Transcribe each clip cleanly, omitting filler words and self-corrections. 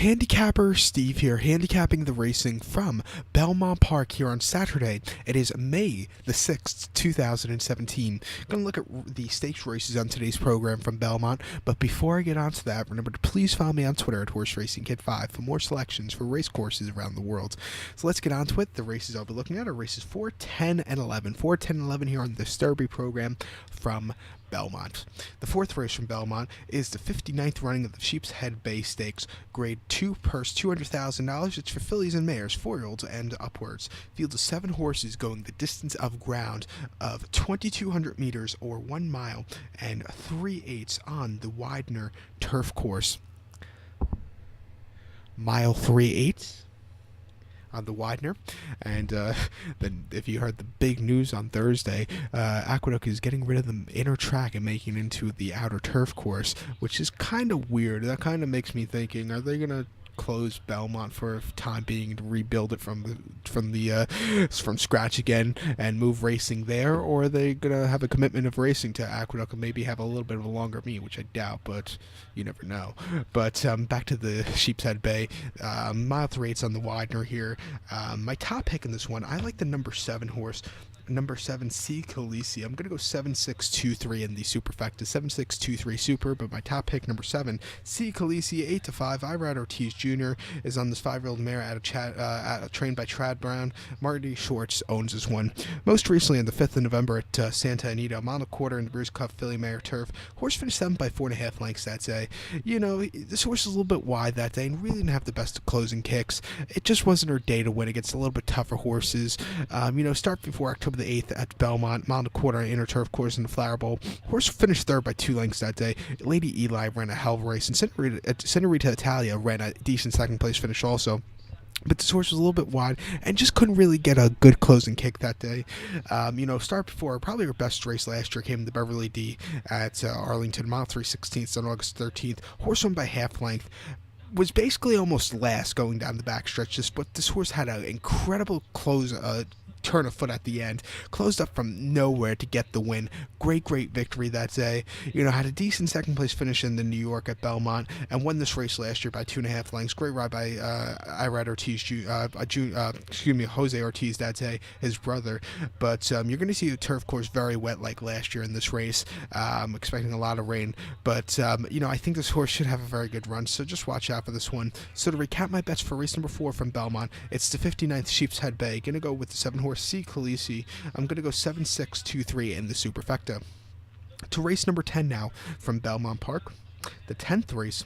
Handicapper Steve here, handicapping the racing from Belmont Park here on Saturday. It is May the 6th, 2017. Going to look at the stakes races on today's program from Belmont, but before I get on to that, remember to please follow me on Twitter at HorseRacingKid5 for more selections for race courses around the world. So let's get on to it. The races I'll be looking at are races 4, 10, and 11. 4, 10, and 11 here on the Derby program from Belmont. The fourth race from Belmont is the 59th running of the Sheepshead Bay Stakes, grade 2 purse $200,000. It's for fillies and mares, 4-year-olds and upwards. Field of 7 horses going the distance of ground of 2,200 meters or 1 mile and 3/8 on the Widener turf course. Mile 3/8 on the Widener. And then if you heard the big news on Thursday, Aqueduct is getting rid of the inner track and making it into the outer turf course, which is kind of weird. That kind of makes me thinking, are they going to close Belmont for a time being to rebuild it from scratch again and move racing there, or are they gonna have a commitment of racing to Aqueduct and maybe have a little bit of a longer meet, which I doubt, but you never know. But back to the Sheepshead Bay, mile 3/8 on the Widener here. My top pick in this one, I like the number 7 horse. Number 7, C. Khaleesi. I'm going to go 7-6-2-3 in the superfecta. 7-6-2-3 super, but my top pick, number 7, C. Khaleesi, 8-5. Irad Ortiz Jr. is on this 5-year-old mare trained by Trad Brown. Marty Schwartz owns this one. Most recently on the 5th of November at Santa Anita, mile and a quarter in the Bruce Cup Filly Mare Turf. Horse finished 7 by 4.5 lengths that day. You know, this horse is a little bit wide that day and really didn't have the best closing kicks. It just wasn't her day to win against a little bit tougher horses. Start before October the 8th at Belmont, mile and a quarter on inner turf course in the Flower Bowl. Horse finished 3rd by 2 lengths that day. Lady Eli ran a hell of a race, and Senorita Italia ran a decent second place finish also. But this horse was a little bit wide and just couldn't really get a good closing kick that day. Start before, probably her best race last year came in the Beverly D at Arlington, mile 3/16 on August 13th. Horse won by half length. Was basically almost last going down the backstretch, but this horse had an incredible turn of foot at the end, closed up from nowhere to get the win. Great victory that day. Had a decent second place finish in the New York at Belmont and won this race last year by 2.5 lengths. Great ride by Irad Ortiz, Jose Ortiz that day, his brother. But you're going to see the turf course very wet like last year in this race. Expecting a lot of rain, but I think this horse should have a very good run. So just watch out for this one. So to recap my bets for race number 4 from Belmont, it's the 59th Sheepshead Bay. Going to go with the 7 horse C. Khaleesi. I'm going to go 7-6-2-3 in the superfecta. To race number 10 now from Belmont Park. The 10th race,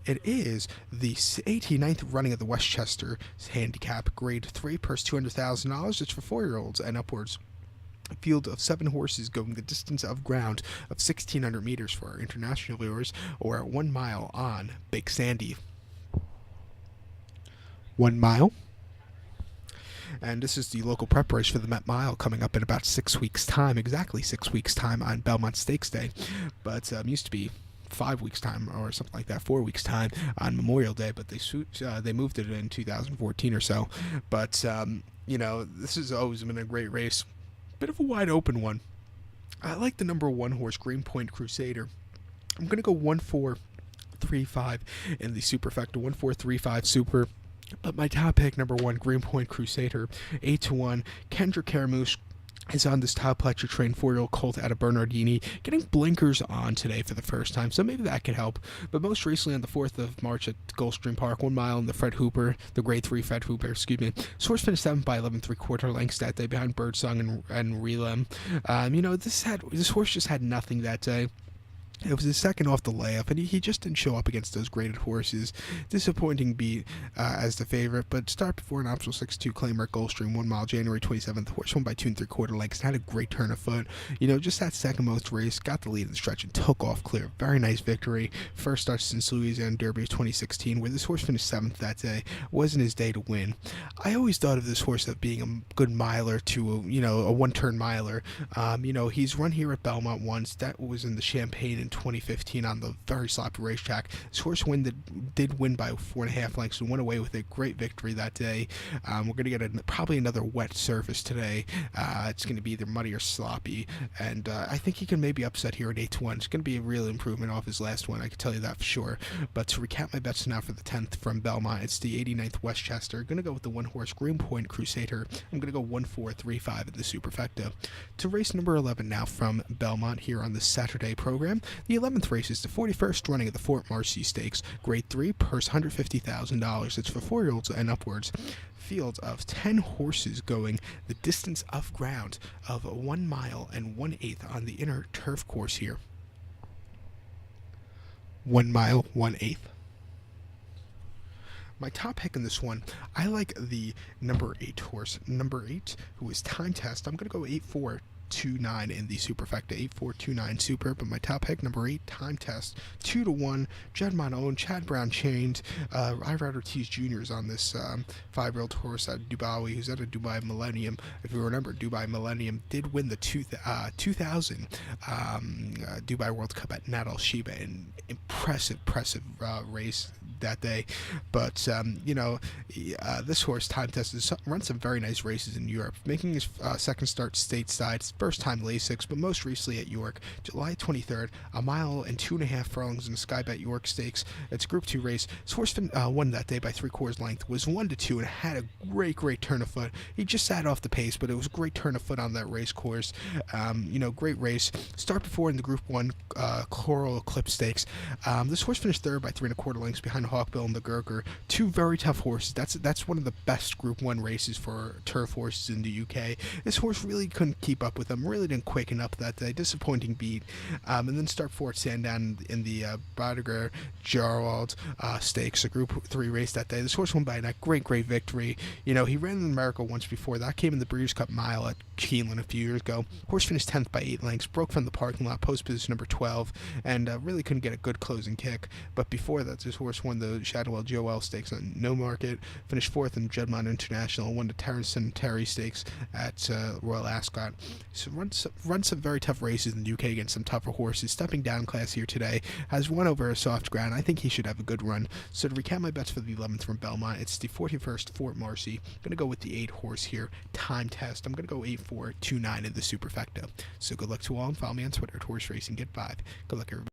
it is the 89th running of the Westchester Handicap, grade 3 purse $200,000. It's for 4-year-olds and upwards. A field of 7 horses going the distance of ground of 1,600 meters for our international viewers, or at 1 mile on Big Sandy. 1 mile. And this is the local prep race for the Met Mile coming up in about 6 weeks' time, exactly 6 weeks' time on Belmont Stakes Day. But used to be 5 weeks' time or something like that, 4 weeks' time on Memorial Day, but they moved it in 2014 or so. But, this has always been a great race. Bit of a wide open one. I like the number 1 horse, Greenpoint Crusader. I'm going to go 1-4-3-5 in the superfecta, 1-4-3-5 super. But my top pick, number 1, Greenpoint Crusader, 8-1. Kendra Caramoose is on this top plecture trained 4-year-old colt out of Bernardini, getting blinkers on today for the first time, so maybe that could help. But most recently on the 4th of March at Gulfstream Park, 1 mile in the grade 3 Fred Hooper, Source finished 7 by 11 3/4 lengths that day behind Birdsong and Relem. This horse just had nothing that day. It was his second off the layup, and he just didn't show up against those graded horses. Disappointing beat as the favorite, but start before an optional 6-2 claimer at Gulfstream, 1 mile, January 27th. Horse won by 2 3/4 lengths and had a great turn of foot. Just that second most race, got the lead in the stretch and took off clear. Very nice victory. First start since Louisiana Derby of 2016, where this horse finished 7th that day. Wasn't his day to win. I always thought of this horse as being a good miler to a one-turn miler. He's run here at Belmont once. That was in the Champagne in 2015 on the very sloppy racetrack. This horse did win by 4.5 lengths and went away with a great victory that day. We're going to get probably another wet surface today. It's going to be either muddy or sloppy, and I think he can maybe upset here at 8-1. It's going to be a real improvement off his last one, I can tell you that for sure. But to recap my bets now for the 10th from Belmont, it's the 89th Westchester. Going to go with the one-horse Greenpoint Crusader. I'm going to go 1-4-3-5 in the superfecta. To race number 11 now from Belmont here on the Saturday program. The 11th race is the 41st running of the Fort Marcy Stakes, Grade 3, purse $150,000. It's for 4-year-olds and upwards. Field of 10 horses going the distance of ground of 1 mile and 1/8 on the inner turf course here. 1 mile, 1/8. My top pick in this one, I like the number 8 horse. Number 8, who is time test. I'm going to go 8-4-2-9 in the superfecta, 8-4-2-9 super, but my top pick, number 8, time test, 2-1, Jedmon owned, Chad Brown chained, Irider Ortiz Jr. is on this 5-year-old horse at Dubai, who's at a Dubai Millennium. If you remember, Dubai Millennium did win the 2000 Dubai World Cup at Nat Al Sheba, an impressive race that day. But this horse time tested, runs some very nice races in Europe, making his second start stateside, first time Lasix, but most recently at York, July 23rd, 1 mile and 2.5 furlongs in the Sky Bet York Stakes. It's Group 2 race. This horse won that day by 3/4 length, was 1-2, and had a great turn of foot. He just sat off the pace, but it was a great turn of foot on that race course. Great race. Start before in the Group 1 Coral Eclipse Stakes. This horse finished third by 3.25 lengths behind Hawkbill and the Gurker. Two very tough horses. That's one of the best Group 1 races for turf horses in the UK. This horse really couldn't keep up with them, really didn't quicken up that day. Disappointing beat. And then start 4 at Sandown in the Bodiger Gerald Stakes, a Group 3 race that day. This horse won by a great victory. He ran in America once before. That came in the Breeders' Cup Mile at Keeneland a few years ago. Horse finished 10th by 8 lengths, broke from the parking lot, post position number 12, and really couldn't get a good closing kick. But before that, this horse won the Shadwell Joel Stakes on No Market, finished 4th in Jedmon International, won the Terrence and Terry Stakes at Royal Ascot. So runs some very tough races in the UK against some tougher horses. Stepping down class here today, has won over a soft ground. I think he should have a good run. So to recap my bets for the 11th from Belmont, it's the 41st Fort Marcy. I'm going to go with the 8 horse here, time test. I'm going to go 8-4-2-9 in the superfecta. So good luck to all, and follow me on Twitter at Horse Racing Get 5. Good luck, everybody.